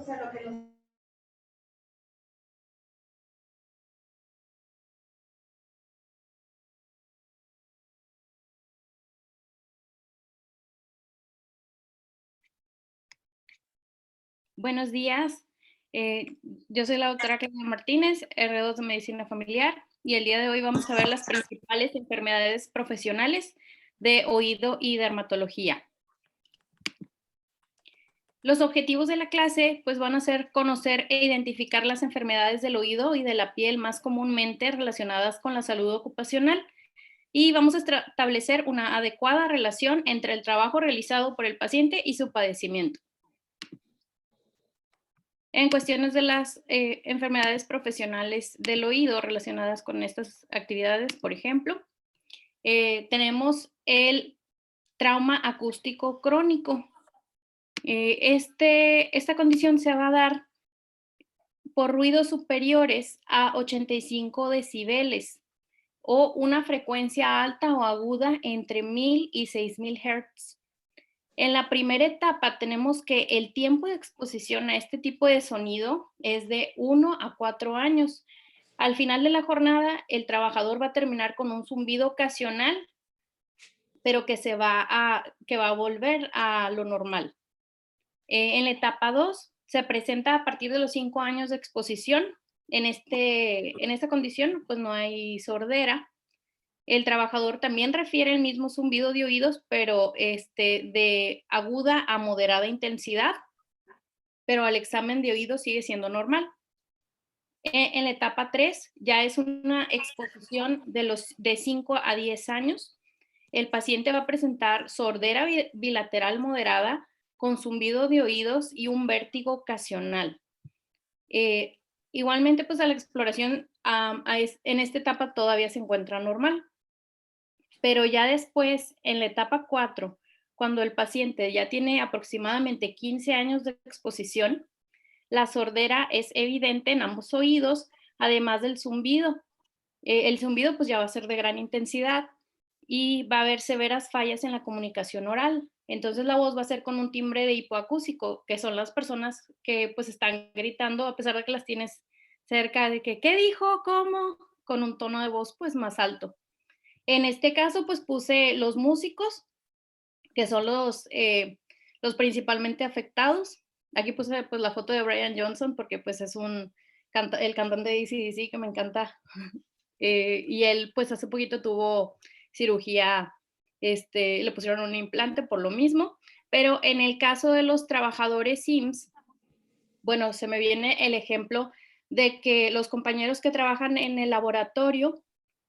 sea, lo que los... Buenos días, yo soy la doctora Claudia Martínez, R2 de Medicina Familiar, y el día de hoy vamos a ver las principales enfermedades profesionales de oído y dermatología. Los objetivos de la clase pues van a ser conocer e identificar las enfermedades del oído y de la piel más comúnmente relacionadas con la salud ocupacional, y vamos a establecer una adecuada relación entre el trabajo realizado por el paciente y su padecimiento. En cuestiones de las enfermedades profesionales del oído relacionadas con estas actividades, por ejemplo, tenemos el trauma acústico crónico. Esta condición se va a dar por ruidos superiores a 85 decibeles o una frecuencia alta o aguda entre 1000 y 6000 Hz. En la primera etapa tenemos que el tiempo de exposición a este tipo de sonido es de 1 a 4 años. Al final de la jornada, el trabajador va a terminar con un zumbido ocasional, pero que va a volver a lo normal. En la etapa 2 se presenta a partir de los 5 años de exposición. En esta condición, pues no hay sordera. El trabajador también refiere el mismo zumbido de oídos, pero de aguda a moderada intensidad, pero al examen de oído sigue siendo normal. En la etapa 3 ya es una exposición de 5 a 10 años. El paciente va a presentar sordera bilateral moderada con zumbido de oídos y un vértigo ocasional. Igualmente, pues a la exploración en esta etapa todavía se encuentra normal. Pero ya después, en la etapa 4, cuando el paciente ya tiene aproximadamente 15 años de exposición, la sordera es evidente en ambos oídos, además del zumbido. El zumbido pues ya va a ser de gran intensidad y va a haber severas fallas en la comunicación oral. Entonces la voz va a ser con un timbre de hipoacúsico, que son las personas que pues están gritando a pesar de que las tienes cerca de que, ¿qué dijo? ¿Cómo? Con un tono de voz pues más alto. En este caso, pues puse los músicos, que son los principalmente afectados. Aquí puse pues la foto de Brian Johnson porque pues es el cantante de AC/DC que me encanta. Y él pues hace poquito tuvo cirugía, le pusieron un implante por lo mismo. Pero en el caso de los trabajadores SIMS, bueno, se me viene el ejemplo de que los compañeros que trabajan en el laboratorio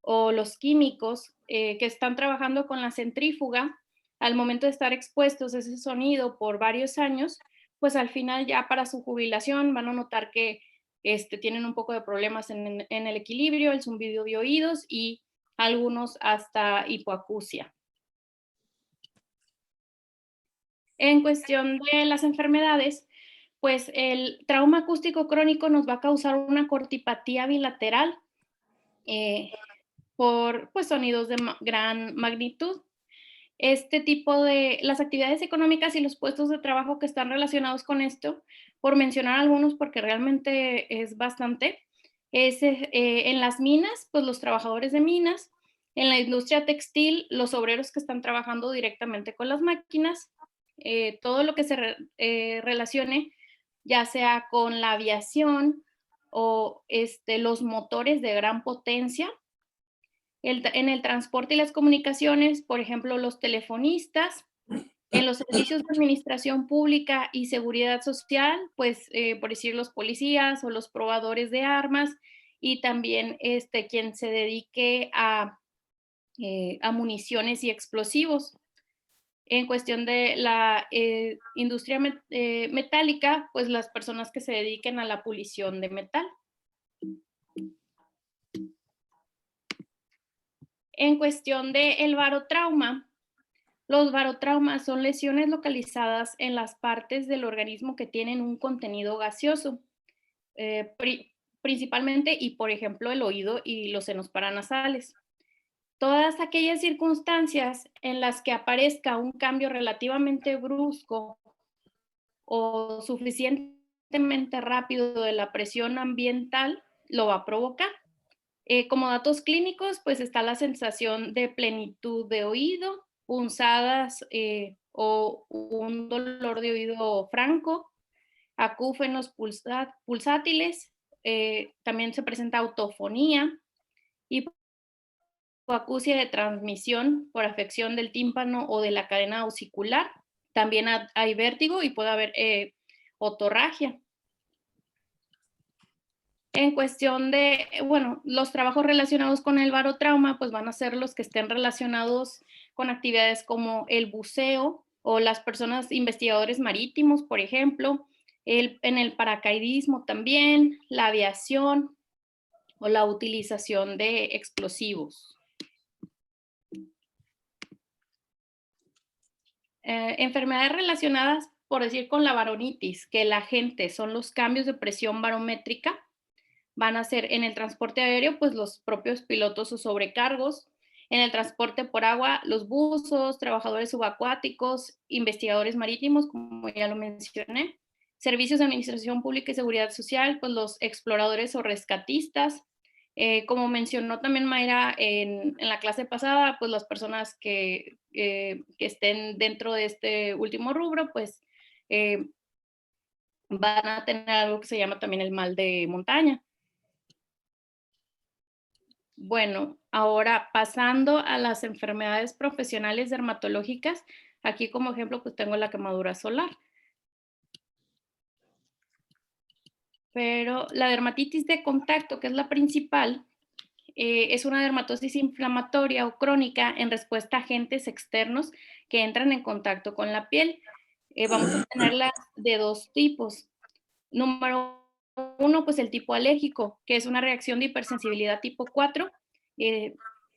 o los químicos que están trabajando con la centrífuga, al momento de estar expuestos a ese sonido por varios años, pues al final ya para su jubilación van a notar que tienen un poco de problemas en el equilibrio, el zumbido de oídos y algunos hasta hipoacusia. En cuestión de las enfermedades, pues el trauma acústico crónico nos va a causar una cortipatía bilateral por pues, sonidos de gran magnitud. Las actividades económicas y los puestos de trabajo que están relacionados con esto, por mencionar algunos porque realmente es bastante, en las minas, pues los trabajadores de minas, en la industria textil, los obreros que están trabajando directamente con las máquinas, todo lo que se relacione, ya sea con la aviación o los motores de gran potencia, en el transporte y las comunicaciones, por ejemplo, los telefonistas, en los servicios de administración pública y seguridad social, pues, por decir los policías o los probadores de armas, y también quien se dedique a municiones y explosivos. En cuestión de la industria metálica, pues las personas que se dediquen a la pulición de metal. En cuestión del barotrauma, los barotraumas son lesiones localizadas en las partes del organismo que tienen un contenido gaseoso, principalmente y por ejemplo el oído y los senos paranasales. Todas aquellas circunstancias en las que aparezca un cambio relativamente brusco o suficiente rápido de la presión ambiental lo va a provocar. Como datos clínicos, pues está la sensación de plenitud de oído, punzadas o un dolor de oído franco, acúfenos pulsátiles, también se presenta autofonía, hipoacusia de transmisión por afección del tímpano o de la cadena osicular. También hay vértigo y puede haber otorragia. En cuestión de, bueno, los trabajos relacionados con el barotrauma, pues van a ser los que estén relacionados con actividades como el buceo o las personas investigadores marítimos, por ejemplo, en el paracaidismo también, la aviación o la utilización de explosivos. Enfermedades relacionadas, por decir, con la baronitis, que el agente son los cambios de presión barométrica, van a ser en el transporte aéreo, pues los propios pilotos o sobrecargos, en el transporte por agua, los buzos, trabajadores subacuáticos, investigadores marítimos, como ya lo mencioné, servicios de administración pública y seguridad social, pues los exploradores o rescatistas, como mencionó también Mayra en la clase pasada, pues las personas que estén dentro de este último rubro, pues van a tener algo que se llama también el mal de montaña. Bueno, ahora pasando a las enfermedades profesionales dermatológicas, aquí como ejemplo pues tengo la quemadura solar. Pero la dermatitis de contacto, que es la principal, es una dermatosis inflamatoria o crónica en respuesta a agentes externos que entran en contacto con la piel. Vamos a tenerla de dos tipos. Número uno, pues el tipo alérgico, que es una reacción de hipersensibilidad tipo 4, eh,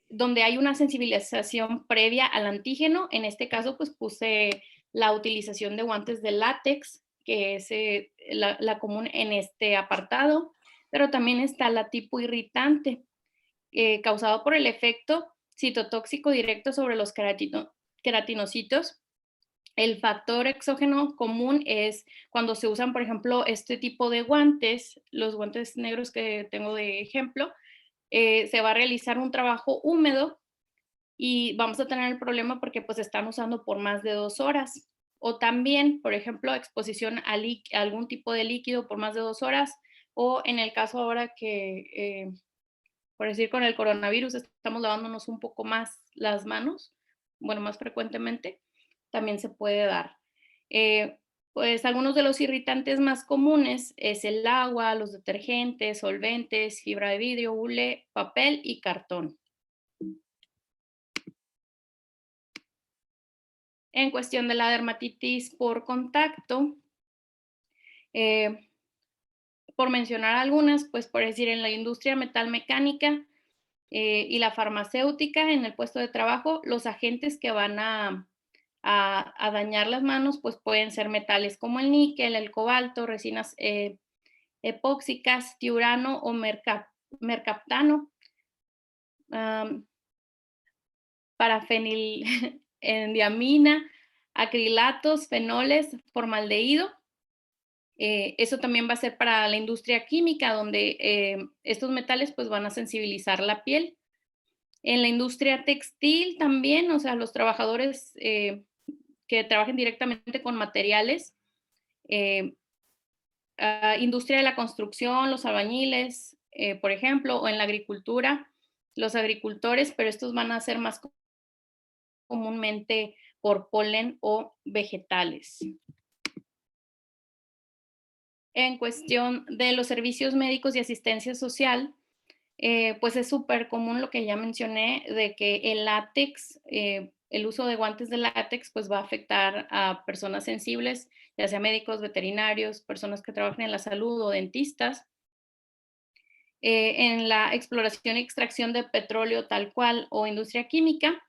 donde hay una sensibilización previa al antígeno. En este caso, pues puse la utilización de guantes de látex, que es la común en este apartado, pero también está la tipo irritante, causado por el efecto citotóxico directo sobre los queratinocitos. El factor exógeno común es cuando se usan, por ejemplo, este tipo de guantes, los guantes negros que tengo de ejemplo, se va a realizar un trabajo húmedo y vamos a tener el problema porque pues están usando por más de 2 horas. O también, por ejemplo, exposición a algún tipo de líquido por más de 2 horas. O en el caso ahora que, por decir, con el coronavirus estamos lavándonos un poco más las manos, bueno, más frecuentemente, también se puede dar. Eh, pues algunos de los irritantes más comunes es el agua, los detergentes, solventes, fibra de vidrio, hule, papel y cartón. En cuestión de la dermatitis por contacto, eh, por mencionar algunas, pues por decir, en la industria metalmecánica y la farmacéutica, en el puesto de trabajo, los agentes que van a dañar las manos, pues pueden ser metales como el níquel, el cobalto, resinas epóxicas, tiurano o mercaptano, parafenilendiamina, acrilatos, fenoles, formaldehído. Eso también va a ser para la industria química, donde estos metales pues van a sensibilizar la piel. En la industria textil también, o sea, los trabajadores que trabajen directamente con materiales, eh, industria de la construcción, los albañiles, por ejemplo, o en la agricultura, los agricultores, pero estos van a ser más comúnmente por polen o vegetales. En cuestión de los servicios médicos y asistencia social, pues es súper común lo que ya mencioné, de que el látex, el uso de guantes de látex, pues va a afectar a personas sensibles, ya sea médicos, veterinarios, personas que trabajan en la salud o dentistas. En la exploración y extracción de petróleo tal cual o industria química,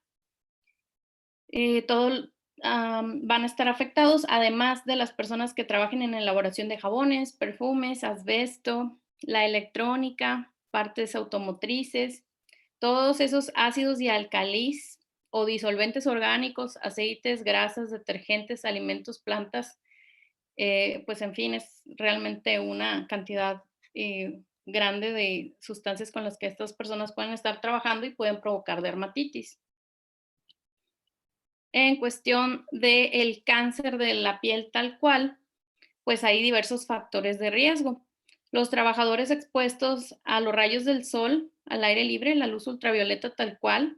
todo van a estar afectados, además de las personas que trabajen en elaboración de jabones, perfumes, asbesto, la electrónica, partes automotrices, todos esos ácidos y álcalis o disolventes orgánicos, aceites, grasas, detergentes, alimentos, plantas, pues en fin, es realmente una cantidad grande de sustancias con las que estas personas pueden estar trabajando y pueden provocar dermatitis. En cuestión del cáncer de la piel tal cual, pues hay diversos factores de riesgo. Los trabajadores expuestos a los rayos del sol, al aire libre, la luz ultravioleta tal cual,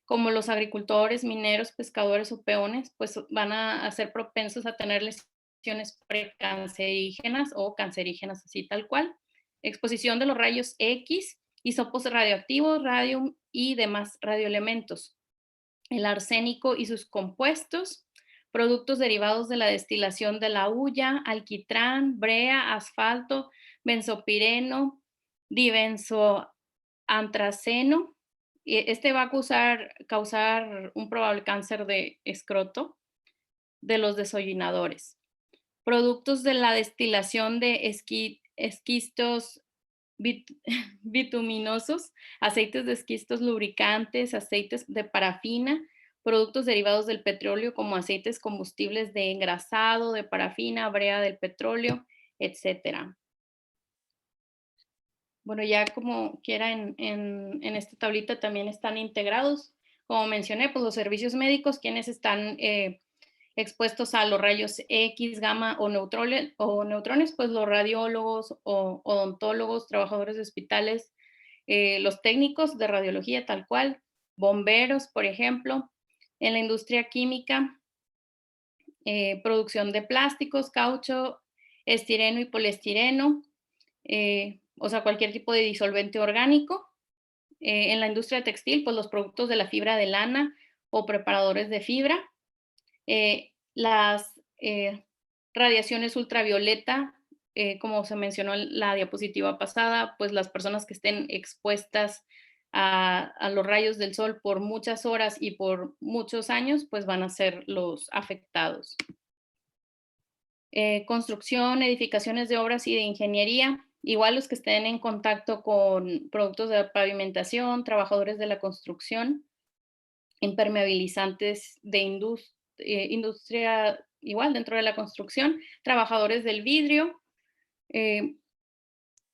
como los agricultores, mineros, pescadores o peones, pues van a ser propensos a tener lesiones precancerígenas o cancerígenas así tal cual. Exposición de los rayos X, isótopos radioactivos, radium y demás radioelementos. El arsénico y sus compuestos, productos derivados de la destilación de la hulla, alquitrán, brea, asfalto, benzopireno, dibenzoantraceno. Este va a causar un probable cáncer de escroto de los desollinadores. Productos de la destilación de esquistos bituminosos, aceites de esquistos lubricantes, aceites de parafina, productos derivados del petróleo como aceites combustibles de engrasado, de parafina, brea del petróleo, etcétera. Bueno, ya como quiera en esta tablita también están integrados, como mencioné, pues los servicios médicos, quienes están expuestos a los rayos X, gamma o neutrones, pues los radiólogos o odontólogos, trabajadores de hospitales, los técnicos de radiología tal cual, bomberos, por ejemplo, en la industria química, producción de plásticos, caucho, estireno y poliestireno, o sea, cualquier tipo de disolvente orgánico. En la industria textil, pues los productos de la fibra de lana o preparadores de fibra. Las radiaciones ultravioleta, como se mencionó en la diapositiva pasada, pues las personas que estén expuestas a los rayos del sol por muchas horas y por muchos años, pues van a ser los afectados. Construcción, edificaciones de obras y de ingeniería, igual los que estén en contacto con productos de pavimentación, trabajadores de la construcción, impermeabilizantes de industria, igual dentro de la construcción, trabajadores del vidrio, de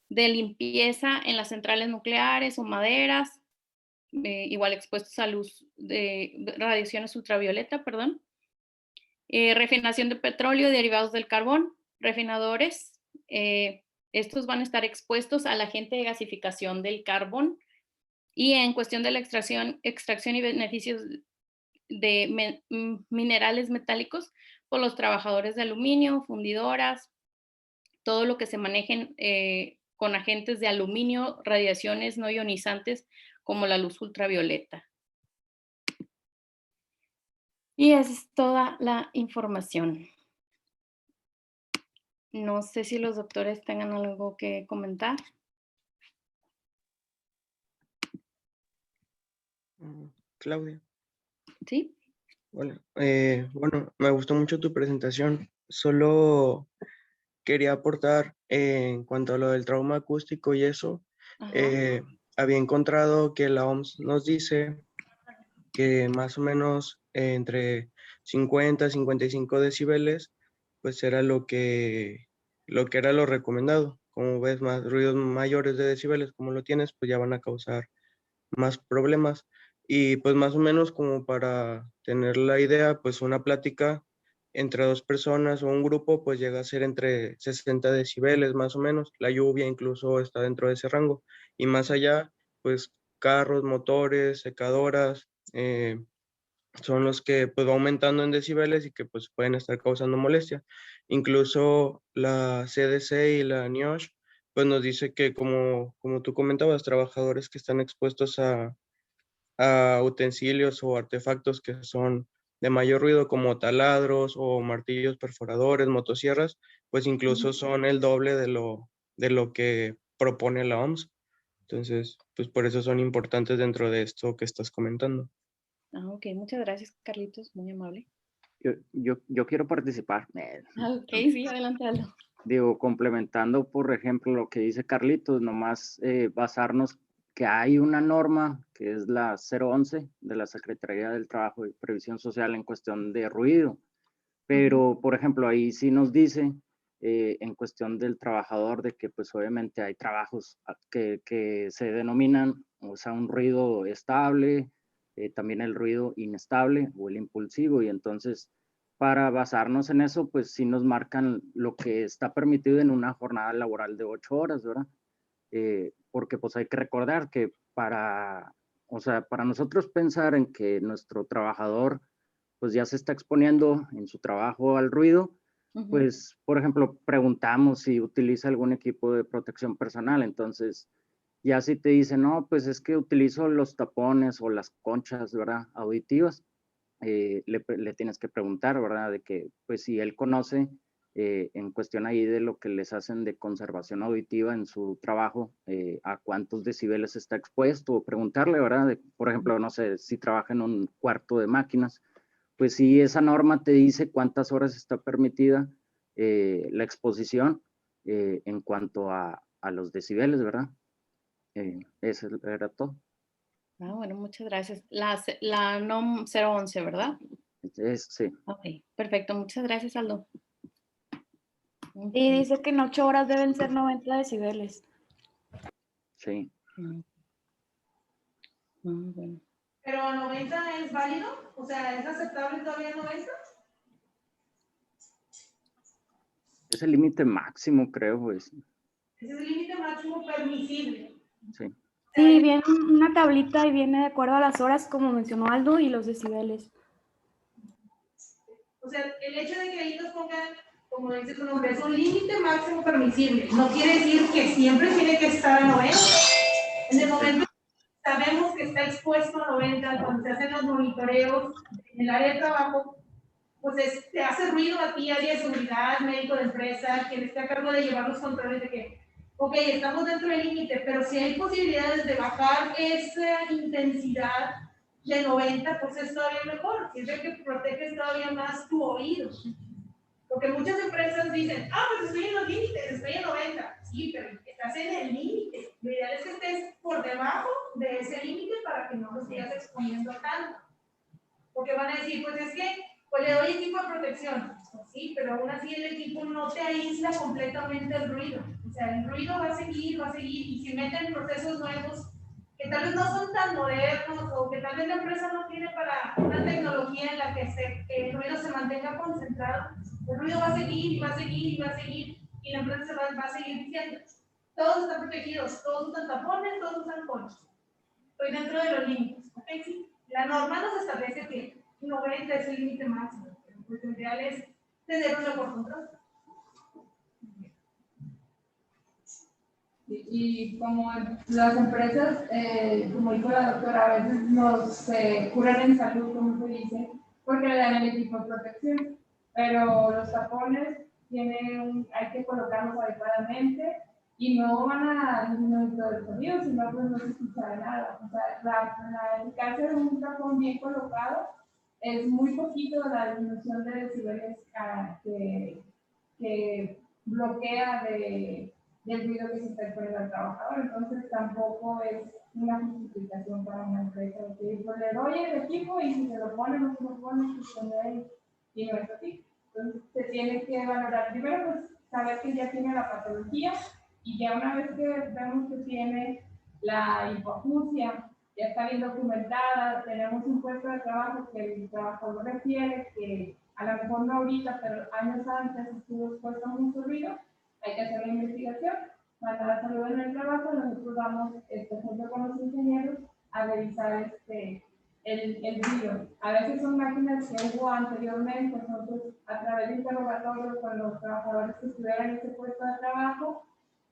limpieza en las centrales nucleares o maderas, igual expuestos a luz de radiaciones ultravioleta, perdón. Refinación de petróleo y derivados del carbón, refinadores, estos van a estar expuestos al agente de gasificación del carbón. Y en cuestión de la extracción y beneficios de minerales metálicos, por los trabajadores de aluminio, fundidoras, todo lo que se manejen con agentes de aluminio, radiaciones no ionizantes como la luz ultravioleta. Y esa es toda la información. No sé si los doctores tengan algo que comentar. Claudia. ¿Sí? Hola. Bueno, me gustó mucho tu presentación. Solo quería aportar en cuanto a lo del trauma acústico y eso. Ajá. Había encontrado que la OMS nos dice que más o menos entre 50 y 55 decibeles, pues era lo que era lo recomendado. Como ves, más ruidos mayores de decibeles, como lo tienes, pues ya van a causar más problemas. Y pues más o menos como para tener la idea, pues una plática entre dos personas o un grupo, pues llega a ser entre 60 decibeles más o menos. La lluvia incluso está dentro de ese rango. Y más allá, pues carros, motores, secadoras, son los que pues va aumentando en decibeles y que pues pueden estar causando molestia. Incluso la CDC y la NIOSH pues nos dice que como tú comentabas, trabajadores que están expuestos a utensilios o artefactos que son de mayor ruido como taladros o martillos perforadores, motosierras, pues incluso son el doble de lo que propone la OMS. Entonces, pues por eso son importantes dentro de esto que estás comentando. Ah, ok, muchas gracias, Carlitos, muy amable. Yo quiero participar. Ah, ok, sí, adelante, Aldo. Digo, complementando, por ejemplo, lo que dice Carlitos, nomás basarnos que hay una norma que es la 011 de la Secretaría del Trabajo y Previsión Social en cuestión de ruido. Pero, por ejemplo, ahí sí nos dice en cuestión del trabajador de que pues obviamente hay trabajos que se denominan, o sea, un ruido estable, también el ruido inestable o el impulsivo, y entonces para basarnos en eso, pues sí nos marcan lo que está permitido en una jornada laboral de 8 horas, ¿verdad? Porque pues hay que recordar que o sea, para nosotros pensar en que nuestro trabajador pues ya se está exponiendo en su trabajo al ruido, pues, por ejemplo, preguntamos si utiliza algún equipo de protección personal. Entonces, ya si te dicen, no, pues es que utilizo los tapones o las conchas, ¿verdad? Auditivas, le tienes que preguntar, ¿verdad? De que, pues, si él conoce en cuestión ahí de lo que les hacen de conservación auditiva en su trabajo, a cuántos decibeles está expuesto, o preguntarle, ¿verdad? Por ejemplo, no sé, si trabaja en un cuarto de máquinas, pues sí, esa norma te dice cuántas horas está permitida la exposición en cuanto a los decibeles, ¿verdad? Eso era todo. Ah, bueno, muchas gracias. La NOM 011, ¿verdad? Sí. Ok, perfecto. Muchas gracias, Aldo. Y dice que en 8 horas deben ser 90 decibeles. Sí. Bueno. ¿Pero 90 es válido? O sea, ¿es aceptable todavía 90? Es el límite máximo, creo, pues. Ese es el límite máximo permisible. Sí. Sí, viene una tablita y viene de acuerdo a las horas, como mencionó Aldo, y los decibeles. O sea, el hecho de que ahí nos pongan, como dice su nombre, es un límite máximo permisible. No quiere decir que siempre tiene que estar a 90. En el momento que sabemos que está expuesto a 90, cuando se hacen los monitoreos en el área de trabajo, pues te hace ruido a ti, área de seguridad, médico de empresa, quien esté a cargo de llevar los controles de que, ok, estamos dentro del límite, pero si hay posibilidades de bajar esa intensidad de 90, pues es todavía mejor, sirve que proteges todavía más tu oído. Porque muchas empresas dicen, pues estoy en los límites, estoy en 90. Sí, pero estás en el límite. Lo ideal es que estés por debajo de ese límite para que no lo sigas exponiendo tanto. Porque van a decir, pues es que pues le doy equipo de protección. Pues sí, pero aún así el equipo no te aísla completamente el ruido. O sea, el ruido va a seguir, y si meten procesos nuevos que tal vez no son tan modernos o que tal vez la empresa no tiene para una tecnología en la que el ruido se mantenga concentrado, el ruido va a seguir y va a seguir y va a seguir y la empresa va a seguir diciendo, todos están protegidos, todos usan tapones, todos usan conchas. Estoy dentro de los límites. ¿Okay? Sí. La norma nos establece que 90 es el límite máximo, pero pues lo ideal es tenerlo por control. Y como las empresas, como dijo la doctora, a veces nos curan en salud, como se dice, porque le dan el equipo de protección, pero los tapones hay que colocarlos adecuadamente y no van a disminuir todo el sonido, sino pues no se escucha nada. O sea, la eficacia de un tapón bien colocado es muy poquito la disminución de decibeles que bloquea del ruido que se está exponiendo al trabajador. Entonces tampoco es una justificación para una empresa que pues, le doy el equipo y si se lo pone no se lo pone, y no es así. Entonces se tiene que valorar primero pues saber que ya tiene la patología y ya una vez que vemos que tiene la hipoacusia, ya está bien documentada, tenemos un puesto de trabajo que el trabajador refiere que a lo mejor no ahorita, pero años antes estuvo expuesto a mucho ruido, hay que hacer la investigación, mandar a salud en el trabajo, nosotros vamos junto con los ingenieros a revisar el ruido. A veces son máquinas que hubo anteriormente, nosotros a través de interrogatorios con los trabajadores que estuvieran en ese puesto de trabajo,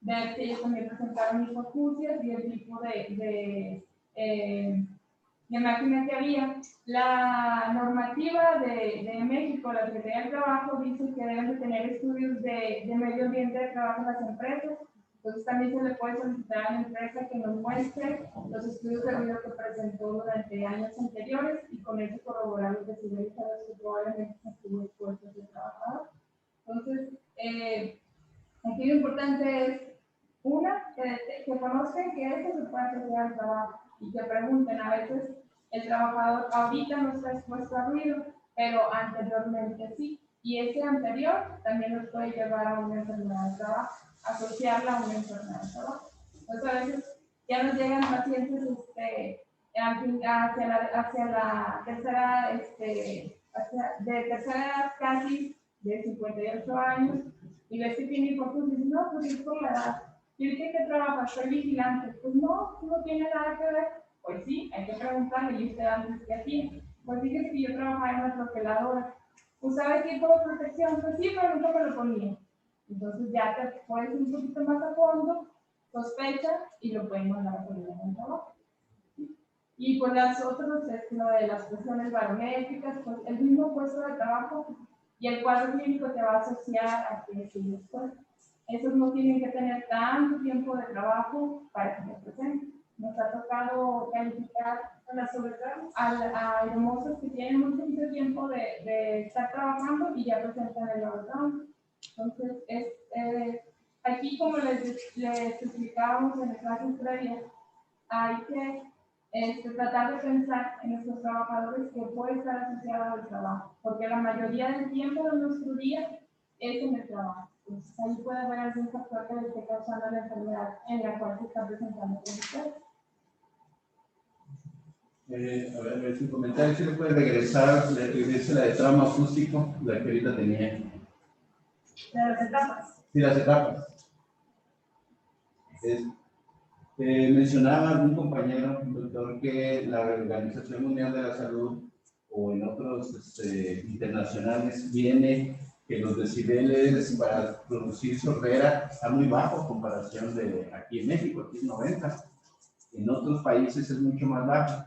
ver si ellos también presentaron hipoacusias y el tipo de máquina que había. La normativa de México, la Secretaría del Trabajo, dice que deben de tener estudios de medio ambiente de trabajo en las empresas. Entonces también se le puede solicitar a la empresa que nos muestre los estudios de ruido que presentó durante años anteriores y con eso corroborar los decibeles a los que probablemente se estuvo expuesto el trabajador. Entonces, aquí lo importante es, que conozcan que esto se puede asociar al trabajo y que pregunten. A veces el trabajador ahorita no está expuesto a ruido, pero anteriormente sí. y ese anterior también nos puede llevar a una enfermedad de trabajo, asociarla a una enfermedad de trabajo. Entonces, a veces ya nos llegan pacientes hacia la tercera, de tercera edad casi de 58 años, y ves que tiene hipótesis y dicen, no, pues es por la edad. ¿Y ahorita qué trabaja? Soy vigilante. Pues no tiene nada que ver. Pues sí, hay que preguntarle, ¿y usted antes qué hacía? Pues fíjese que yo trabajaba en una troqueladora. ¿Usaba equipo de protección? Pues sí, pero nunca me lo ponía. Entonces ya te puedes ir un poquito más a fondo, sospecha y lo pueden mandar a poner en el trabajo. Y pues las otras es lo de las presiones barométricas, pues el mismo puesto de trabajo y el cuadro clínico te va a asociar a que sigues pues. Esos no tienen que tener tanto tiempo de trabajo para que se presenten. Nos ha tocado calificar a hermosos que tienen muy poquito tiempo de estar trabajando y ya presentan el overtime. Entonces, aquí como les explicábamos en las clases previas, hay que tratar de pensar en nuestros trabajadores que puede estar asociado al trabajo, porque la mayoría del tiempo de nuestro día es en el trabajo. Entonces, ahí puede haber algún factor que le esté causando la enfermedad en la cual se está presentando con ustedes. A ver, sin comentario, si le puede regresar, dice la de trauma acústico, la que ahorita tenía. De las etapas. Sí, las etapas. Mencionaba algún compañero, doctor, que la Organización Mundial de la Salud o en otros internacionales viene que los decibeles para producir sordera están muy bajos en comparación de aquí en México, aquí es 90. En otros países es mucho más bajo,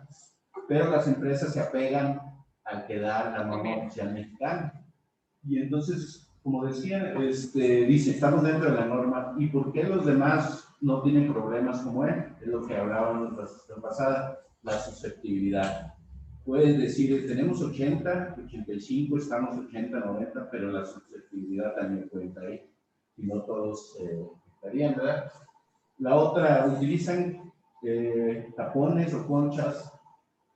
pero las empresas se apegan al que da la norma oficial mexicana. Y entonces, como decía, dice, estamos dentro de la norma, ¿y por qué los demás no tienen problemas como él? Es lo que hablábamos la sesión pasada, la susceptibilidad. Puedes decir, tenemos 80, 85, estamos 80, 90, pero la susceptibilidad también cuenta ahí. Y no todos estarían, ¿verdad? La otra, utilizan tapones o conchas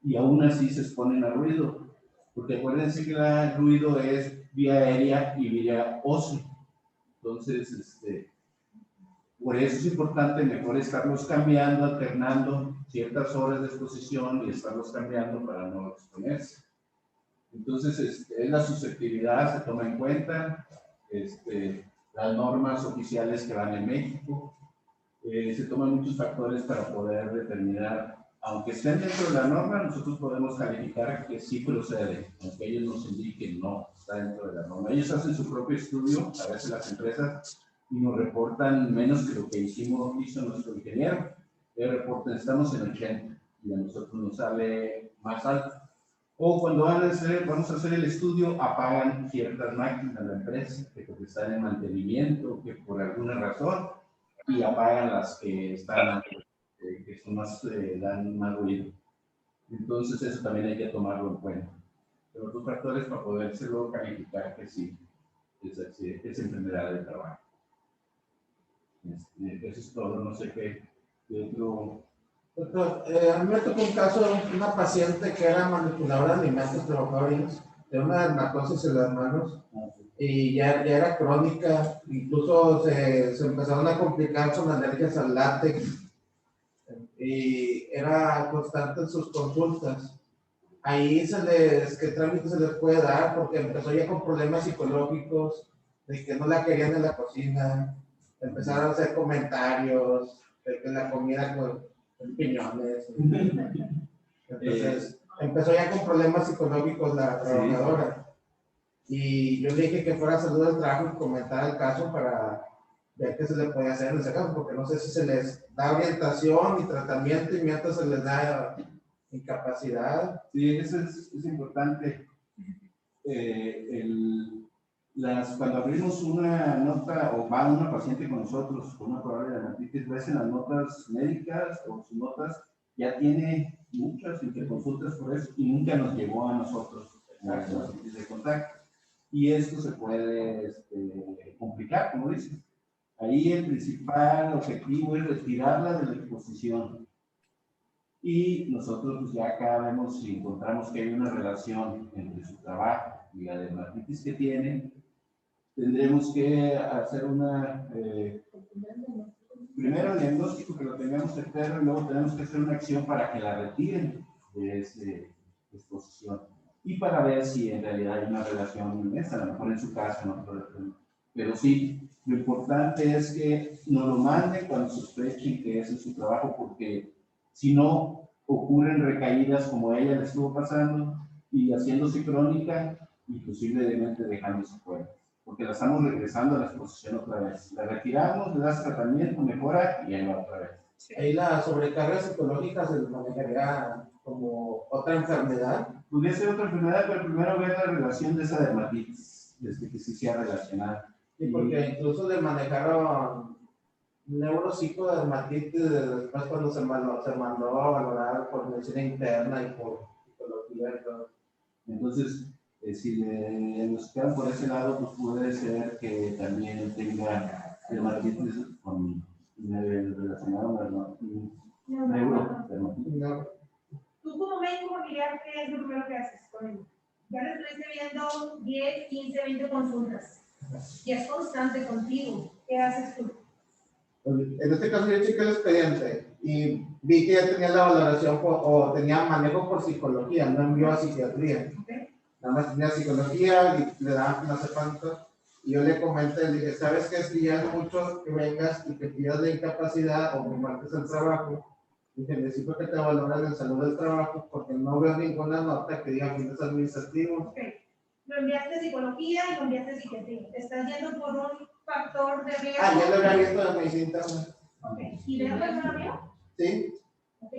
y aún así se exponen al ruido. Porque acuérdense que el ruido es vía aérea y vía ósea. Entonces, por eso es importante mejor estarlos cambiando, alternando ciertas horas de exposición y estarlos cambiando para no exponerse. Entonces, es la susceptibilidad, se toma en cuenta, las normas oficiales que van en México, se toman muchos factores para poder determinar, aunque estén dentro de la norma, nosotros podemos calificar que sí procede, aunque ellos nos indiquen no, está dentro de la norma. Ellos hacen su propio estudio, a veces las empresas, y nos reportan menos que lo que hizo nuestro ingeniero. Ellos reportan, estamos en 80, y a nosotros nos sale más alto. O cuando vamos a hacer el estudio, apagan ciertas máquinas de la empresa, que porque están en mantenimiento, que por alguna razón, y apagan las que están, que son más, dan más ruido. Entonces eso también hay que tomarlo en cuenta. Pero otros factores para podérselo calificar que sí, es enfermedad de trabajo. Eso es todo, no sé qué otro. Doctor, a mí me tocó un caso de una paciente que era manipuladora de alimentos, trabajaba de una dermatosis en las manos y ya era crónica, incluso se empezaron a complicar con alergias al látex y era constante en sus consultas. Ahí ¿qué trámite se les puede dar? Porque empezó ya con problemas psicológicos, de que no la querían en la cocina, empezaron a hacer comentarios de que la comida con piñones. Entonces, empezó ya con problemas psicológicos la trabajadora. Y yo le dije que fuera a Salud del Trabajo y comentara el caso para ver qué se le puede hacer en ese caso, porque no sé si se les da orientación y tratamiento y mientras se les da incapacidad. Sí, eso es importante. Cuando abrimos una nota o va una paciente con nosotros con una probable dermatitis, ves en las notas médicas o sus notas, ya tiene muchas interconsultas por eso y nunca nos llegó a nosotros la dermatitis de contacto. Y esto se puede complicar, como dices. Ahí el principal objetivo es retirarla de la exposición. Y nosotros pues ya acá vemos si encontramos que hay una relación entre su trabajo y la dermatitis que tiene, tendremos que hacer primero el diagnóstico, que lo tengamos certero, y luego tenemos que hacer una acción para que la retiren de esa exposición. Y para ver si en realidad hay una relación, a lo mejor en su casa, ¿no? Pero sí, lo importante es que nos lo manden cuando sospechen que ese es su trabajo, porque si no, ocurren recaídas como a ella le estuvo pasando y haciéndose crónica y posiblemente dejándose fuera, porque la estamos regresando a la exposición otra vez. La retiramos, le das tratamiento, mejora y ahí va otra vez. Ahí la sobrecarga psicológica se manejaría como otra enfermedad. Podría ser otra enfermedad, pero primero ver la relación de esa dermatitis, desde que sí sea relacionada. Sí, porque incluso le manejaron neuropsicodermatitis después cuando se mandó a valorar por medicina interna y por psicología y todo. Entonces, si nos quedan por ese lado, pues puede ser que también tenga dermatitis relacionada neurodermatitis. No. Tú como médico familiar, ¿qué es lo primero que haces con él? Ya le estuviste viendo 10, 15, 20 consultas. Y es constante contigo. ¿Qué haces tú? En este caso yo chequé el expediente y vi que ya tenía la valoración o tenía manejo por psicología, no envió a psiquiatría. Okay. Nada más tenía psicología y le daban no sé cuánto. Y yo le comenté, le dije, ¿sabes qué? Si ya es mucho que vengas y que pidas la incapacidad o que partes el trabajo, dije, necesito que te valoren en salud del trabajo porque no veo ninguna nota que diga fines administrativos. Okay. Lo enviaste a psicología y lo enviaste a psiquiatría. Te estás yendo por un factor de riesgo. Ah, ya lo había visto en medicina interna. Ok. ¿Y de otra persona mío? Sí. Ok.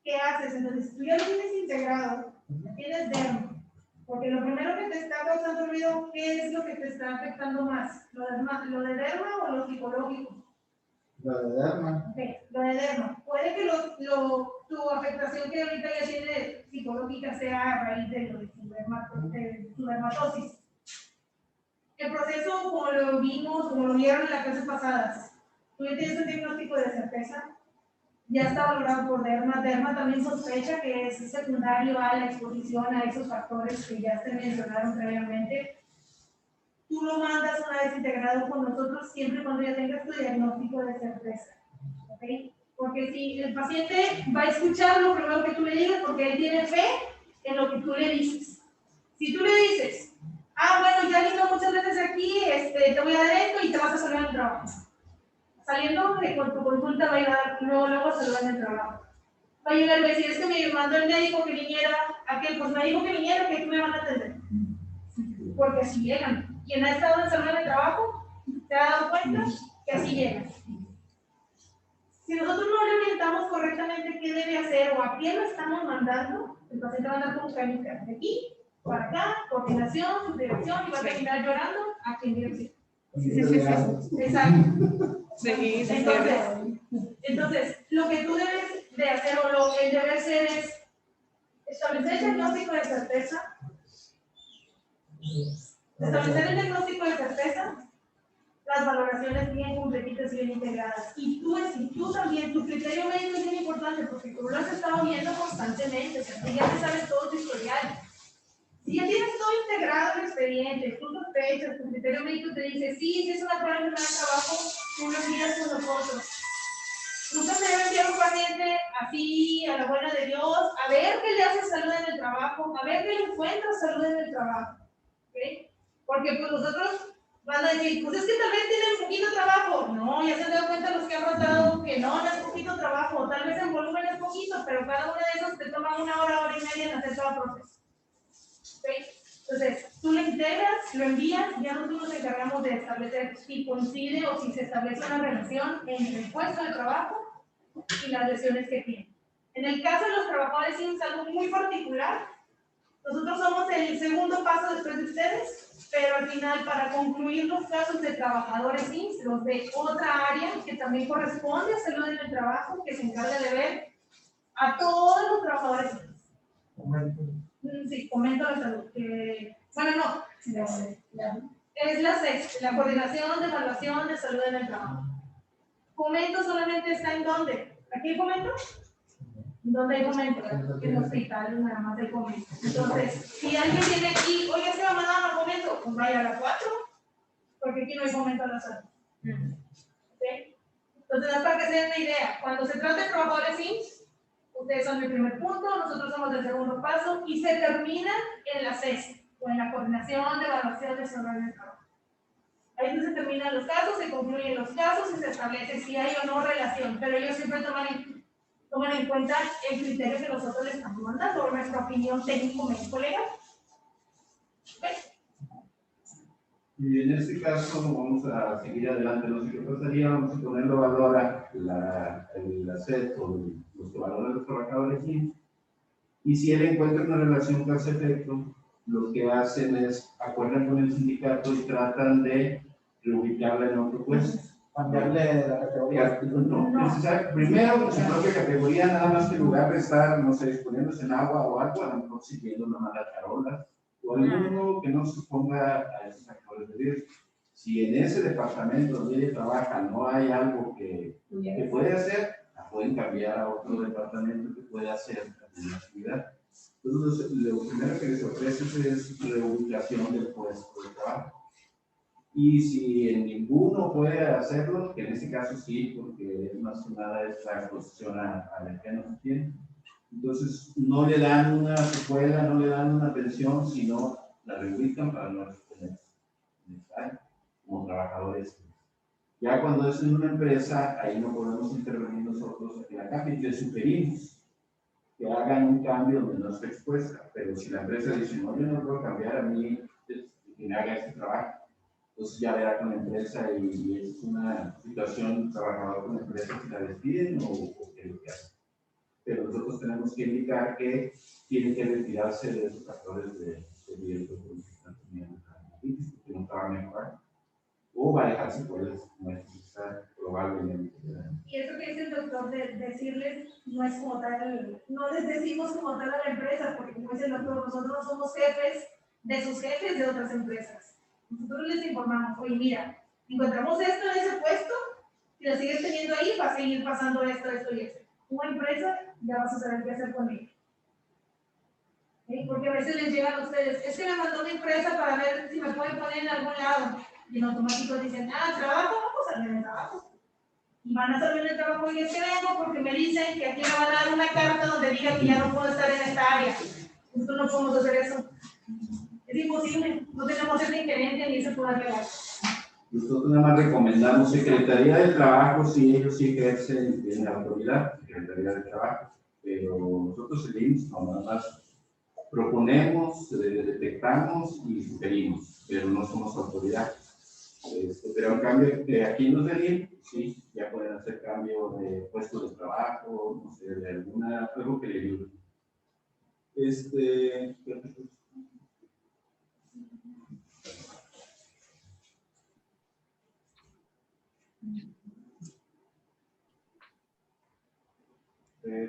¿Qué haces? Entonces, tú ya lo tienes integrado, tienes derma. Porque lo primero que te está causando ruido, ¿qué es lo que te está afectando más? ¿Lo de derma o lo psicológico? Lo de derma. Ok, lo de derma. Puede que tu afectación que ahorita ya tiene psicológica sea a raíz de lo de su dermatosis. El proceso, como lo vimos, como lo vieron en las clases pasadas, tú ya tienes un diagnóstico de certeza, ya está valorado por derma. Derma también sospecha que es secundario a la exposición a esos factores que ya se mencionaron previamente. Tú lo mandas una vez integrado con nosotros, siempre cuando ya tengas tu diagnóstico de certeza. ¿Okay? Porque si el paciente va a escuchar lo primero que tú le digas, porque él tiene fe en lo que tú le dices. Si tú le dices, bueno, ya he venido muchas veces aquí, te voy a dar esto y te vas a salir del trabajo. Saliendo con tu consulta va a llegar, luego saludar en el trabajo. Va a llegar y decir, es que me mandó el médico que viniera, pues me dijo que viniera, que tú me van a atender. Porque así llegan. Quien ha estado en salud de trabajo, ¿te ha dado cuenta? Que así llegan. Si nosotros no le orientamos correctamente qué debe hacer o a quién lo estamos mandando, el paciente va a andar con canica de aquí para acá, coordinación, subdirección, y va a terminar llorando a quien dirección. Exacto. Sí, Entonces, lo que tú debes de hacer o el deber ser es establecer el diagnóstico de certeza. Establecer el diagnóstico de certeza, las valoraciones bien completitas y bien integradas. Y tú también, tu criterio médico es bien importante porque tú lo has estado viendo constantemente, o sea, tú ya te sabes todo tu historial. Si ya tienes todo integrado en el expediente, tú sospechas, tu criterio médico te dice, sí, si es una prueba de trabajo, tú lo envías con nosotros. Nunca se debe enviar a un paciente así, a la buena de Dios, a ver qué le hace salud en el trabajo, a ver qué le encuentra salud en el trabajo. ¿Okay? Porque pues nosotros van a decir, pues es que tal vez tienen poquito trabajo. No, ya se han dado cuenta los que han rotado que no es poquito trabajo. Tal vez en volumen es poquito, pero cada uno de esos te toma 1 hora, hora y media en hacer todo el proceso. ¿Okay? Entonces, tú lo integras, lo envías, ya nosotros nos encargamos de establecer si coincide o si se establece una relación entre el puesto de trabajo y las lesiones que tiene. En el caso de los trabajadores sin salud muy particular, nosotros somos el segundo paso después de ustedes, pero al final, para concluir los casos de trabajadores IMSS, los de otra área que también corresponde a salud en el trabajo, que se encarga de ver a todos los trabajadores IMSS. Sí, comento la salud. Bueno, no. Es la coordinación de evaluación de salud en el trabajo. Comento solamente está en dónde. ¿Aquí comento? donde hay fomento, en hospitales nada más hay fomento. Entonces, si alguien viene aquí, oye, se va a mandar al fomento, pues vaya a la 4, porque aquí no hay fomento a la salud. ¿Okay? Entonces, para que se den una idea, cuando se trata de trabajadores IMSS, ustedes son el primer punto, nosotros somos el segundo paso, y se termina en la CES, o en la coordinación de evaluación de seguridad de trabajo. Ahí no se terminan los casos, se concluyen los casos y se establece si hay o no relación, pero ellos siempre toman en cuenta el criterio que nosotros les estamos mandando, o nuestra opinión técnico-médico-legal. Y en este caso vamos a seguir adelante. No sé qué pasaría, vamos a ponerlo a valor el ACET o los que valoran los trabajadores aquí. Y si él encuentra una relación causa-efecto, lo que hacen es acuerdan con el sindicato y tratan de reubicarla en otro puesto. Cambiarle la categoría. No, primero con su propia categoría, nada más que en lugar de estar, no sé, exponiéndose en agua o algo, a lo mejor siguiendo una mala charola, o alguno que no se ponga a esos factores de riesgo. Si en ese departamento donde ella trabaja no hay algo que puede hacer, la pueden cambiar a otro departamento que pueda hacer una actividad. Entonces, lo primero que les ofrece es reubicación del puesto de trabajo. Y si en ninguno puede hacerlo, que en este caso sí, porque es más que nada esta exposición a la que no se tiene, entonces no le dan una secuela, no le dan una pensión, sino la reubican para no exponerse como trabajadores. Ya cuando es en una empresa, ahí no podemos intervenir nosotros en la cambio y les sugerimos que hagan un cambio donde no esté expuesta, pero si la empresa dice, no, yo no puedo cambiar a mí que me haga este trabajo, entonces ya verá con la empresa y es una situación trabajador con la empresa si la despiden o qué es lo que hace. Pero nosotros tenemos que indicar que tienen que retirarse de esos factores de riesgo que están teniendo, que no va a mejorar, o va a dejar secuelas, no es probablemente. Y eso que dice el doctor de decirles no es como tal, no les decimos como tal a la empresa, porque como dice el doctor, nosotros no somos jefes de sus jefes de otras empresas. Nosotros les informamos, oye, mira, encontramos esto en ese puesto, si lo sigues teniendo ahí, va a seguir pasando esto y esto. Como empresa, ya vas a saber qué hacer con ello. ¿Sí? Porque a veces les llegan a ustedes, es que me mandó una empresa para ver si me pueden poner en algún lado. Y en automático dicen, trabajo, no, pues al menos trabajo. Y van a salir el trabajo y es que vengo porque me dicen que aquí me van a dar una carta donde diga que ya no puedo estar en esta área. Nosotros no podemos hacer eso. Es imposible, no tenemos esa injerencia ni ese poder legal. Nosotros nada más recomendamos Secretaría del Trabajo, si ellos sí ejercen en la autoridad, Secretaría del Trabajo, pero nosotros el IMSS no, nada más proponemos, detectamos y sugerimos, pero no somos autoridad. Pero en cambio, aquí en los del IMSS, sí, ya pueden hacer cambio de puesto de trabajo, no sé, de algo que le ayude.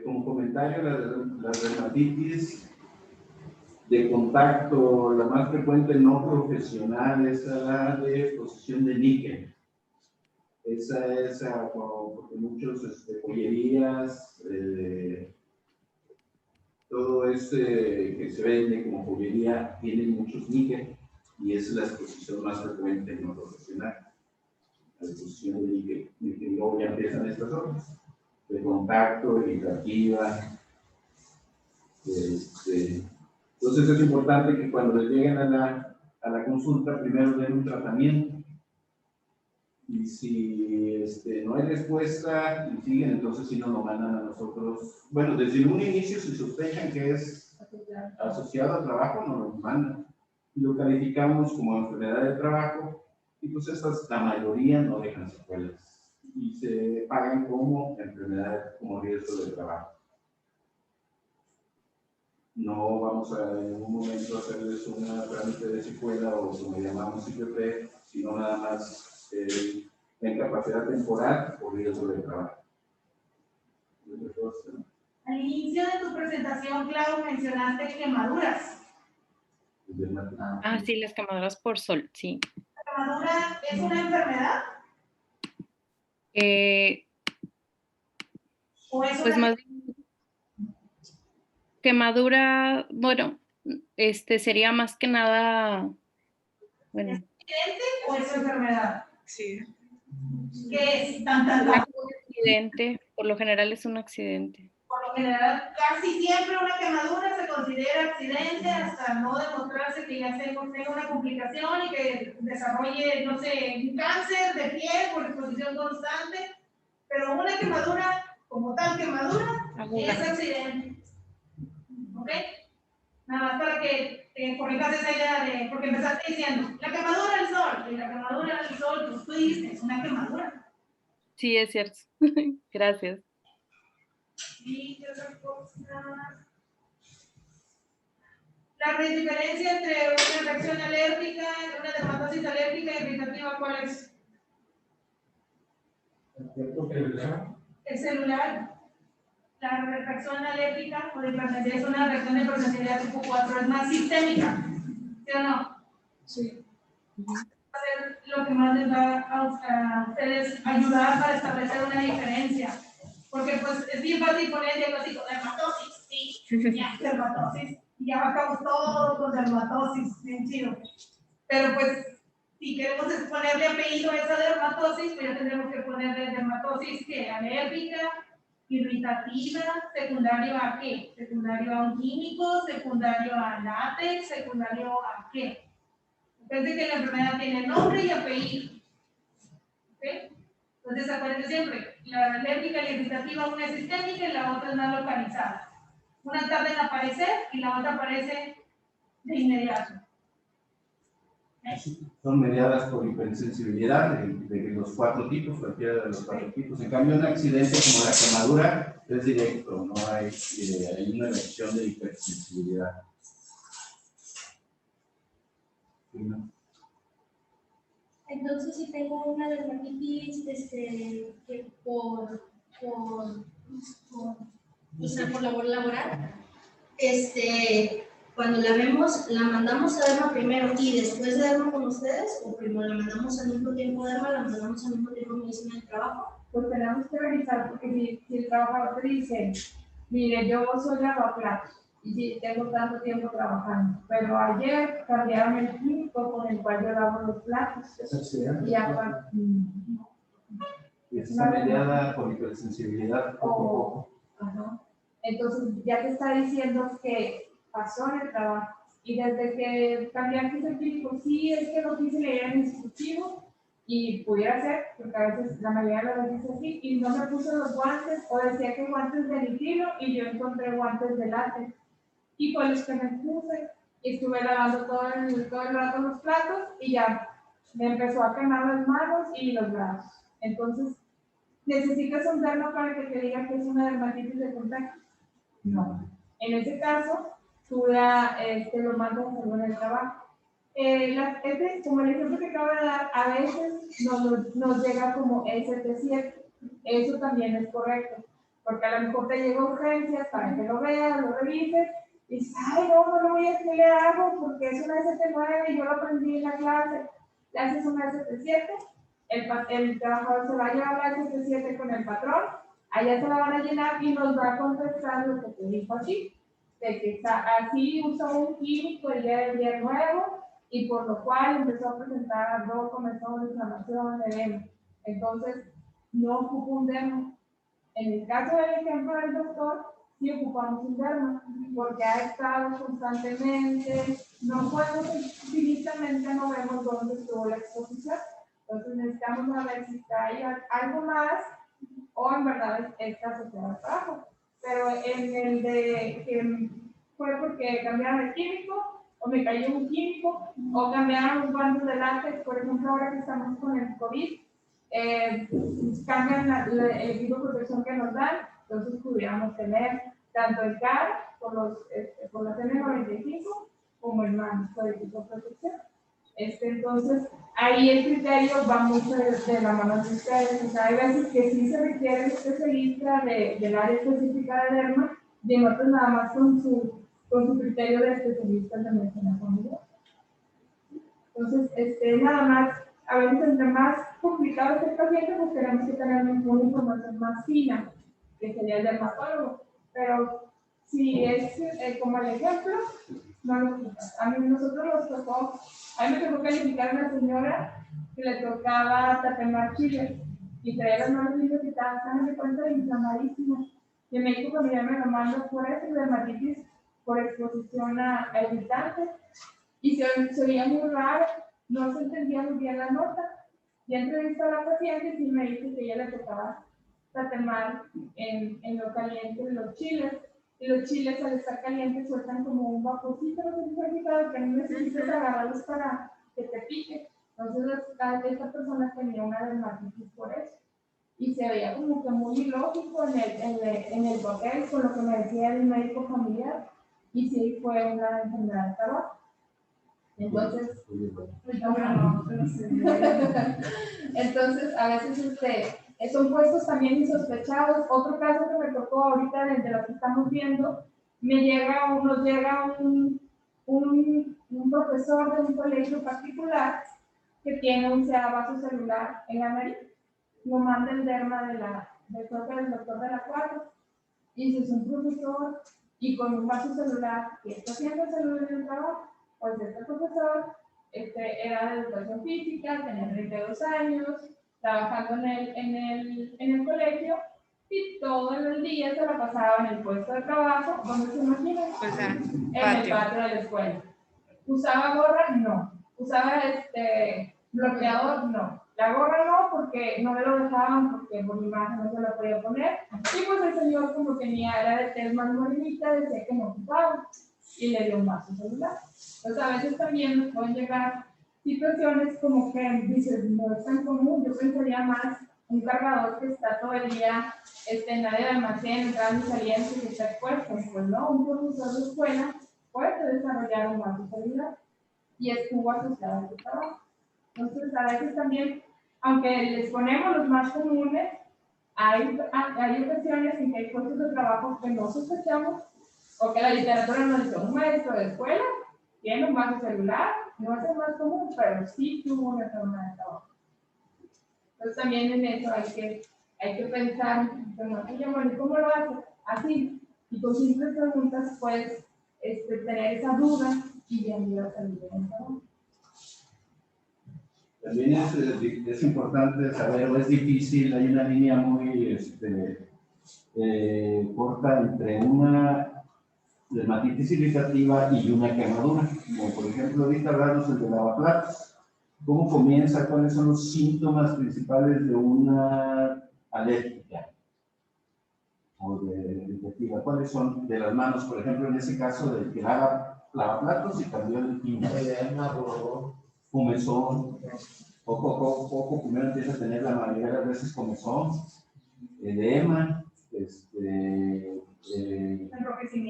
Como comentario, la dermatitis de contacto, la más frecuente no profesional, es la de exposición de níquel. Esa es porque muchos joyerías, todo que se vende como joyería tiene muchos níquel y esa es la exposición más frecuente no profesional. La exposición de níquel. Y luego ya empiezan estas otras de contacto, irritativa. Entonces es importante que cuando les lleguen a la consulta primero den un tratamiento y si no hay respuesta y siguen, entonces sí nos lo mandan a nosotros. Bueno, desde un inicio si sospechan que es asociado al trabajo nos lo mandan y lo calificamos como enfermedad de trabajo y pues estas la mayoría no dejan secuelas y se pagan como enfermedad, como riesgo de trabajo. No vamos a en ningún momento hacerles una trámite de secuela o como llamamos IPP, sino nada más la incapacidad temporal o riesgo de trabajo. Al inicio de tu presentación, Clau, mencionaste quemaduras. Sí, las quemaduras por sol, sí. ¿La quemadura es una enfermedad? Pues más bien, Quemadura, bueno, sería más que nada, bueno. ¿Accidente o es enfermedad? Sí. ¿Qué es? Tanta. Accidente, por lo general es un accidente. Por lo general, casi siempre una quemadura se considera accidente hasta no demostrarse que ya tenga una complicación y que desarrolle, no sé, un cáncer de piel por exposición constante. Pero una quemadura, como tal quemadura, es accidente. ¿Ok? Nada más para que corrijas esa idea de, porque empezaste diciendo, la quemadura del sol, y la quemadura del sol, pues tú dices, es una quemadura. Sí, es cierto. Gracias. ¿Y qué otra cosa? La diferencia entre una reacción alérgica, una dermatosis alérgica y irritativa, ¿cuál es? El celular. La reacción alérgica o de hipersensibilidad es una reacción de hipersensibilidad tipo 4, es más sistémica, ¿sí o no? Sí. Va a ser lo que más les va a ustedes ayudar para establecer una diferencia. Porque pues es bien fácil poner diagnóstico de dermatosis, sí, ya, dermatosis, y ya bajamos todo con dermatosis, bien chido. Pero pues, si queremos ponerle apellido a esa dermatosis, pues ya tendremos que ponerle dermatosis que alérgica, irritativa, secundario a qué? Secundario a un químico, secundario a látex, secundario a qué. Fíjense que la enfermedad tiene nombre y apellido. ¿Ok? Entonces, acuérdense siempre, la alérgica y la irritativa, una es sistémica y la otra es más localizada. Una tarda en aparecer y la otra aparece de inmediato. Son mediadas por hipersensibilidad de los 4 tipos, cualquiera de los 4 tipos. En cambio, un accidente como la quemadura es directo, no hay, hay una reacción de hipersensibilidad. Entonces, si tengo una dermatitis que por labor laboral, cuando la vemos, la mandamos a derma primero y después de derma con ustedes, o primero la mandamos al mismo tiempo a derma, la mandamos al mismo tiempo a medicina del trabajo. Pues tenemos que revisar, porque si el trabajador te dice, mire, yo soy lavaplatos y sí, tengo tanto tiempo trabajando, pero ayer cambiaron el químico con el cual yo lavo los platos. Es accidente. Y aparte, Y está mediada por hipersensibilidad poco a poco. Ajá. Entonces ya te está diciendo que pasó en el trabajo. Y desde que cambiaste el químico, sí, es que no quise leer el instructivo y pudiera ser, porque a veces la mayoría de las veces dice así, y no me puse los guantes, o decía que guantes de nitilo y yo encontré guantes de látex. Y fue los que me puse y estuve lavando todo el rato los platos y ya me empezó a quemar las manos y los brazos. Entonces, ¿necesitas un derma para que te diga que es una dermatitis de contacto? No. En ese caso, tú lo mandas a hacerlo en el trabajo. Como el ejemplo que acabo de dar, a veces nos llega como ST7. Eso también es correcto, porque a lo mejor te llega urgencias para que lo veas, lo revises, y dices, ay, no lo voy a hacer, le hago, porque es una ST9 y yo lo aprendí en la clase. Le haces una ST7, el trabajador se va a llevar la ST7 con el patrón, allá se la van a llenar y nos va a contestar lo que te dijo aquí, de que así usó un químico el día nuevo y por lo cual empezó a presentar comezón, inflamación, edema. Entonces, no ocupa un derma. En el caso del ejemplo del doctor, sí ocupamos un derma, porque ha estado constantemente, no podemos infinitamente, no vemos dónde estuvo la exposición. Entonces necesitamos ver si hay algo más o en verdad está asociado al trabajo. Pero en el de que fue porque cambiaron el químico, o me cayó un químico, o cambiaron un guantes de látex, por ejemplo, ahora que estamos con el COVID, cambian el equipo de protección que nos dan, entonces pudiéramos tener tanto el CAR por las N95 como el MAN por el equipo de protección. Entonces, ahí el criterio va mucho de la mano de ustedes. O sea, hay veces que sí se requiere un especialista del área específica de derma, y otros nada más con su criterio de especialista de medicina familiar. Entonces, nada más, a veces entre más complicado es el paciente, pues tenemos que tener una información más fina, que sería el dermatólogo. Pero si es como el ejemplo, no lo quitas. A mí me tocó calificar a una señora que le tocaba tatemar chiles y traía las manos limpias y estaban de cuenta inflamadísimas. Y el médico familiar me lo manda por eso, dermatitis por exposición a irritantes. Y se veía muy raro, no se entendía muy bien la nota. Y entrevistó a la paciente y me dice que ella le tocaba tatemar en lo caliente de los chiles. Y los chiles al estar calientes sueltan como un vaporcito, no sé si se ha fijado, que no necesitas agarrarlos para que te pique. Entonces esta persona tenía una dermatitis por eso. Y se veía como que muy ilógico en el papel con lo que me decía el médico familiar. Y sí fue una enfermedad de trabajo. Entonces, entonces a veces son puestos también insospechados. Otro caso que me tocó ahorita de lo que estamos viendo, nos llega un profesor de un colegio particular que tiene un vaso celular en la nariz. Lo manda el derma del doctor de la 4. Y si es un profesor y con un vaso celular que está haciendo celular en el trabajo, pues este profesor era de educación física, tenía 32 años, trabajando en el colegio y todo el día se la pasaba en el puesto de trabajo, ¿dónde se imaginan? O sea, En el patio de la escuela. ¿Usaba gorra? No. ¿Usaba bloqueador? No. La gorra no, porque no me lo dejaban, porque por mi imagen no se la podía poner. Y pues el señor, como era de tez más morenita, decía que no ocupaba. Y le dio un vaso celular. Entonces, a veces también nos pueden llegar situaciones como que dices, no es tan común. Yo pensaría más un cargador que está todo el día en área de almacén, entrando y saliendo, y que está expuesto. Pues no, un profesor de escuela puede desarrollar un vaso celular y estuvo asociado a su trabajo. Entonces, a veces también, aunque les ponemos los más comunes, hay ocasiones en que hay puestos de trabajo que no sospechamos o que la literatura nos dice, un maestro de escuela tiene un vaso celular, no es el más común, pero sí tuvo una enfermedad de trabajo. Entonces, también en eso hay que pensar, bueno, ¿cómo lo hace? Así, y con simples preguntas puedes tener esa duda y venir a salir de el trabajo. También es importante saber, o es difícil, hay una línea muy corta entre una dermatitis irritativa y una quemadura. Como por ejemplo, ahorita hablamos del de lavaplatos. ¿Cómo comienza? ¿Cuáles son los síntomas principales de una alérgica o de irritativa? ¿Cuáles son de las manos? Por ejemplo, en ese caso del que lavaplatos y cambió el tinte. Comezón, poco primero empieza a tener la mayoría de las veces comezón, edema,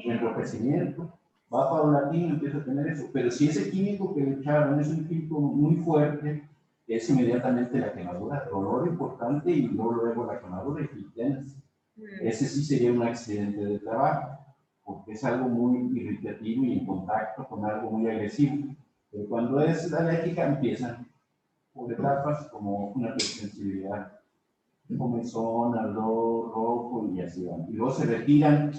enrojecimiento, va paulatino, empieza a tener eso, pero si ese químico que le echaron es un químico muy fuerte, es inmediatamente la quemadura, dolor importante y luego la quemadura y tienes. Ese sí sería un accidente de trabajo, porque es algo muy irritativo y en contacto con algo muy agresivo. Pero cuando es alérgica empiezan por etapas como una hipersensibilidad, comezón, ardor, rojo y así van. Y luego se retiran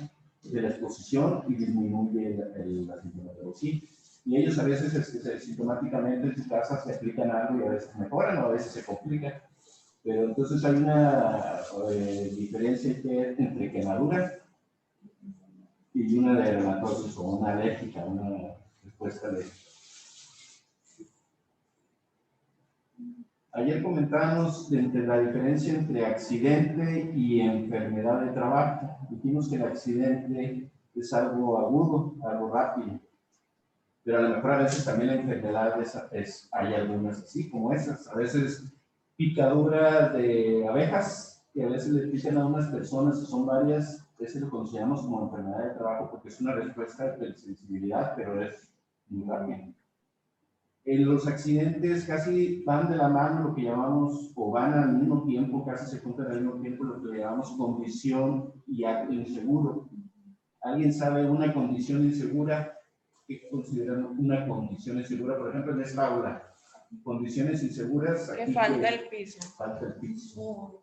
de la exposición y disminuye la sintomatología. Y ellos a veces sintomáticamente en su casa se aplican algo y a veces mejoran o a veces se complican. Pero entonces hay una diferencia entre quemadura y una dermatosis o una alérgica, una respuesta alérgica. Ayer comentábamos entre la diferencia entre accidente y enfermedad de trabajo. Dijimos que el accidente es algo agudo, algo rápido. Pero a lo mejor a veces también la enfermedad hay algunas así como esas. A veces picadura de abejas, que a veces le pican a unas personas, que son varias, ese lo consideramos como enfermedad de trabajo porque es una respuesta de sensibilidad, pero es muy rápido. En los accidentes casi van de la mano lo que llamamos, o van al mismo tiempo, casi se juntan al mismo tiempo lo que llamamos condición y acto inseguro. ¿Alguien sabe una condición insegura? ¿Qué consideran una condición insegura? Por ejemplo, en esta aula, condiciones inseguras. Que falta el piso. Falta el piso.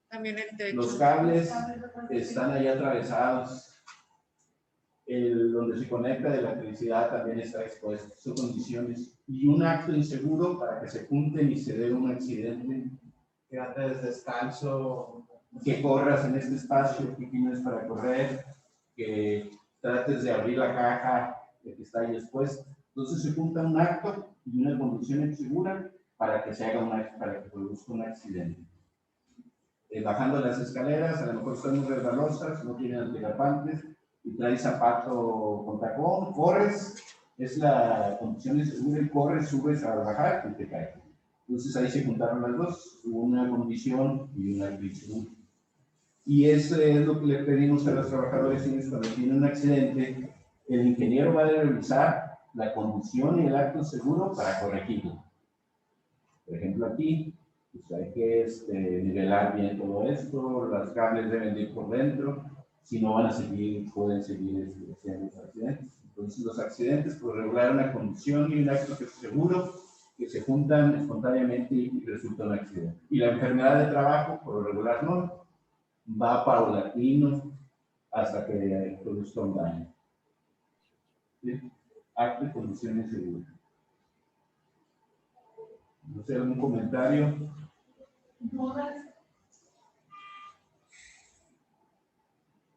También el techo. Los cables están ahí atravesados. donde se conecta de la electricidad también está expuesto. Son condiciones. Y un acto inseguro para que se junten y se dé un accidente. Que andes descalzo. Que corras en este espacio que tienes para correr, que trates de abrir la caja que está ahí expuesta. Entonces se junta un acto y una condición insegura para que se haga para que produzca un accidente. Bajando las escaleras, a lo mejor están muy resbalosas, no tienen antiderrapantes, y traes zapato con tacón, corres, es la condición insegura, y corres, subes a bajar y te caes. Entonces ahí se juntaron las dos, una condición y una insegura. Y eso es lo que le pedimos a los trabajadores cuando tienen un accidente. El ingeniero va a revisar la condición y el acto seguro para corregirlo. Por ejemplo, aquí pues hay que nivelar bien todo esto, las cables deben ir por dentro, si no van a seguir, pueden seguir haciendo los accidentes. Entonces los accidentes por regular una condición y un acto seguro que se juntan espontáneamente y resulta un accidente. Y la enfermedad de trabajo, por lo regular no, va paulatino hasta que produzca un daño. ¿Sí? Acto y condiciones seguras. No sé, ¿algún comentario? ¿Dudas?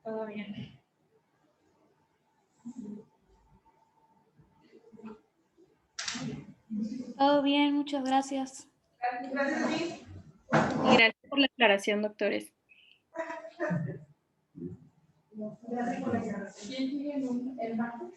Todo bien. Todo bien, muchas gracias. Gracias a ti. Y gracias por la aclaración, doctores. Gracias por la aclaración. ¿Quién sigue el martes?